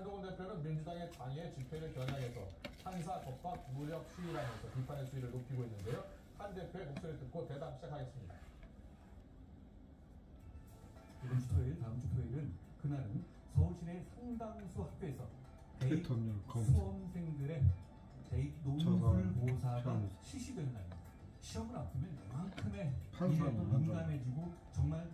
한동훈 대표는 민주당의 장애 집회를 겨냥해서 판사 겁박 무력 시위라면서 비판의 수위를 높이고 있는데요. 한 대표의 목소리를 듣고 대담 시작하겠습니다. 이번 주 토요일, 다음 주 토요일은 그날은 서울시내 상당수 학교에서 대입 수험생들의 대입 논술 보사가 실시되는 날입니다. 시험을 앞두면 이만큼의 일에 또 민감해지고 정말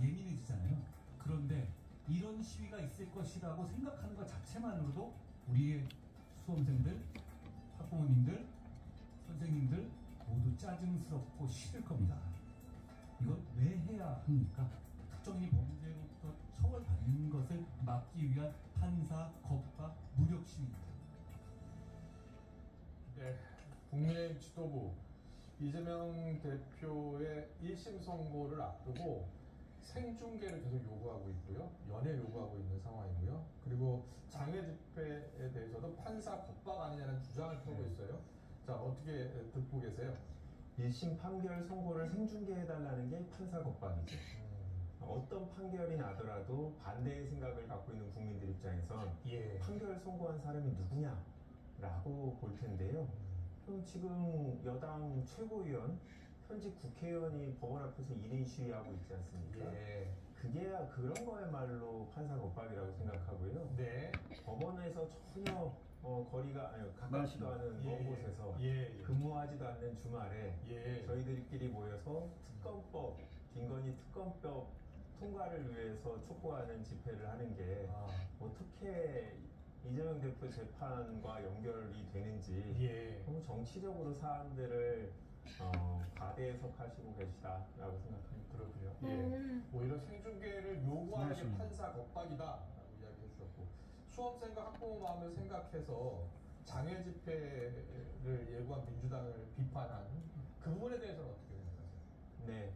예민해지잖아요. 그런데 이런 시위가 있을 것이라고 생각하는 것 자체만으로도 우리의 수험생들, 학부모님들, 선생님들 모두 짜증스럽고 싫을 겁니다. 이걸 왜 해야 합니까? 특정인이 범죄로부터 처벌받는 것을 막기 위한 판사 겁박 무력 시위입니다. 네, 국민의힘 지도부 이재명 대표의 1심 선고를 앞두고 생중계를 계속 요구하고 있고요. 연회 요구하고 있는 상황이고요. 그리고 장외 집회에 대해서도 판사 겁박 아니냐는 주장을 펴고 있어요. 자, 어떻게 듣고 계세요? 1심 판결 선고를 생중계해달라는 게 판사 겁박이죠. 어떤 판결이 나더라도 반대의 생각을 갖고 있는 국민들 입장에선 판결 선고한 사람이 누구냐라고 볼 텐데요. 그럼 지금 여당 최고위원, 현직 국회의원이 법원 앞에서 1인 시위하고 있지 않습니까? 그게 그런 거야말로 판사 겁박이라고 생각하고요. 네. 법원에서 전혀 거리가 가깝지도 않은 먼 곳에서 근무하지도 않는 주말에 저희들끼리 모여서 특검법, 김건희 특검법 통과를 위해서 촉구하는 집회를 하는 게 어떻게 이재명 대표 재판과 연결이 되는지 너무 정치적으로 사람들을 과대해석하시고 계시다라고 생각합니다. 그렇군요. 오히려 생중계를 요구하는 게 판사 겁박이다라고 이야기해 주셨고, 수험생과 학부모 마음을 생각해서 장외 집회를 예고한 민주당을 비판한 그 부분에 대해서는 어떻게 생각하세요? 네.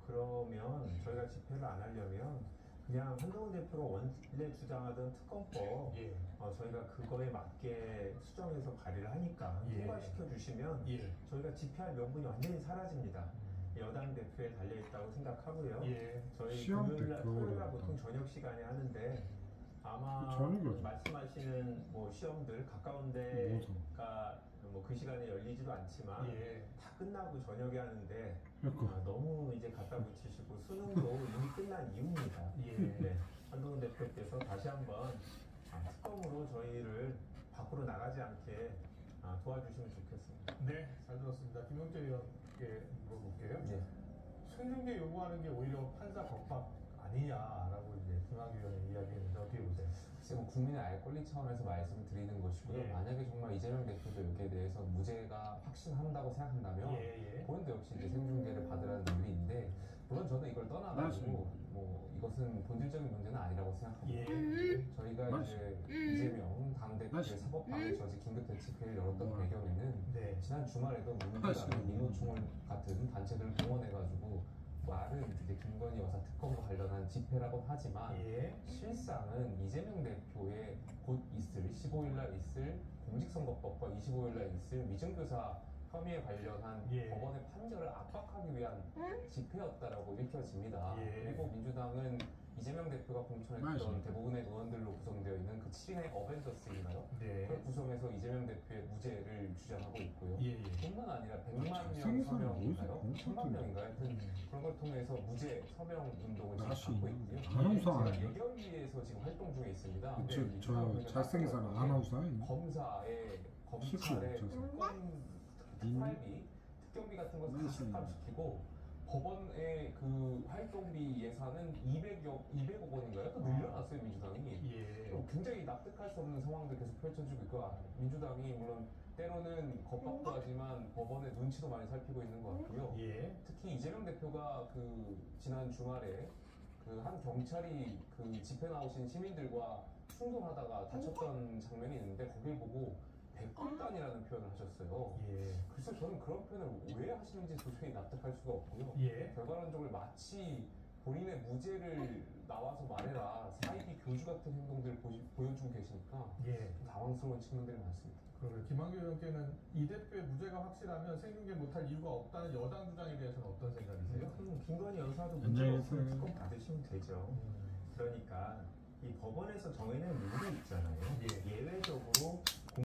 그러면 저희가 집회를 안 하려면 그냥 한동훈 대표가 원래 주장하던 특검법 저희가 그거에 맞게 수정해서 발의를 하니까 통과시켜 주시면 저희가 집회할 명분이 완전히 사라집니다. 여당 대표에 달려있다고 생각하고요. 저희 금요일날, 토요일날 보통 저녁 시간에 하는데 아마 말씀하시는 뭐 시험들 가까운 데가 뭐 그 시간에 열리지도 않지만 다 끝나고 저녁에 하는데 너무 이제 갖다 붙이시고 수능도 이미 끝난 이유입니다. 네, 한동훈 대표께서 다시 한번 특검으로 저희를 밖으로 나가지 않게 도와주시면 좋겠습니다. 네, 잘 들었습니다. 김용태 의원께 물어볼게요. 생중계 요구하는 게 오히려 판사 겁박 아니냐라고 이제 김학의 의원이 이야기했는데 어떻게 보세요? 글쎄 뭐 국민의 알 권리 차원에서 말씀을 드리는 것이고요. 만약에 정말 이재명 대표도 여기에 대해서 무죄가 확신한다고 생각한다면 본인도 역시 이제 생중계를 받으라는 논리인데, 물론 저는 이걸 떠나가지고 뭐 이것은 본질적인 문제는 아니라고 생각합니다. 저희가 이제 이재명 당대표의 사법방해 저지 긴급대책회를 열었던 배경에는 지난 주말에도 민주당, 민노총을 같은 단체들을 동원해가지고 말은 이제 김건희 여사 특검과 관련한 집회라고 하지만 실상은 이재명 대표의 곧 있을 15일날 있을 공직선거법과 25일날 있을 위증교사 혐의에 관련한 법원의 판결을 압박하기 위한 집회였다라고 읽혀집니다. 그리고 민주당은 이재명 대표가 공천했던 대부분의 의원들로 구성되어 있는 그 7인의 어벤져스인가요? 그걸 구성해서 이재명 대표의 무죄를 주장하고 있고요. 뿐만 아니라 100만 명 서명인가요? 1000만 명인가요? 하여튼 그런 걸 통해서 무죄 서명 운동을 지금 하고 있고요. 제가 예결위에서 지금 활동 중에 있습니다. 저 잘생긴 사람 아나운서 검찰의 특활비, 특경비 같은 것을 다 삭감시키고 법원의 그 활동비 예산은 200억 원인가요? 또 늘려놨어요, 민주당이. 굉장히 납득할 수 없는 상황들 계속 펼쳐지고 있고, 민주당이 물론 때로는 겁박도 하지만 법원의 눈치도 많이 살피고 있는 것 같고요. 특히 이재명 대표가 그 지난 주말에 그 한 경찰이 그 집회 나오신 시민들과 충돌하다가 다쳤던 장면이 있는데, 거길 보고 백골단이라는 표현을 하셨어요. 그래서 저는 그런 표현을 왜 하시는지 도저히 납득할 수가 없고요. 결과론적으로 마치 본인의 무죄를 나와서 말해라, 사이비 교주 같은 행동들을 보여주고 계시니까 당황스러운 측면들이 많습니다. 그러면 김학의 의원께는 이 대표의 무죄가 확실하면 생중계 못할 이유가 없다는 여당 주장에 대해서는 어떤 생각이세요? 그럼 김건희 여사도 무죄 없으면 특검 받으시면 되죠. 그러니까 이 법원에서 정해낸 룰이 있잖아요. 예외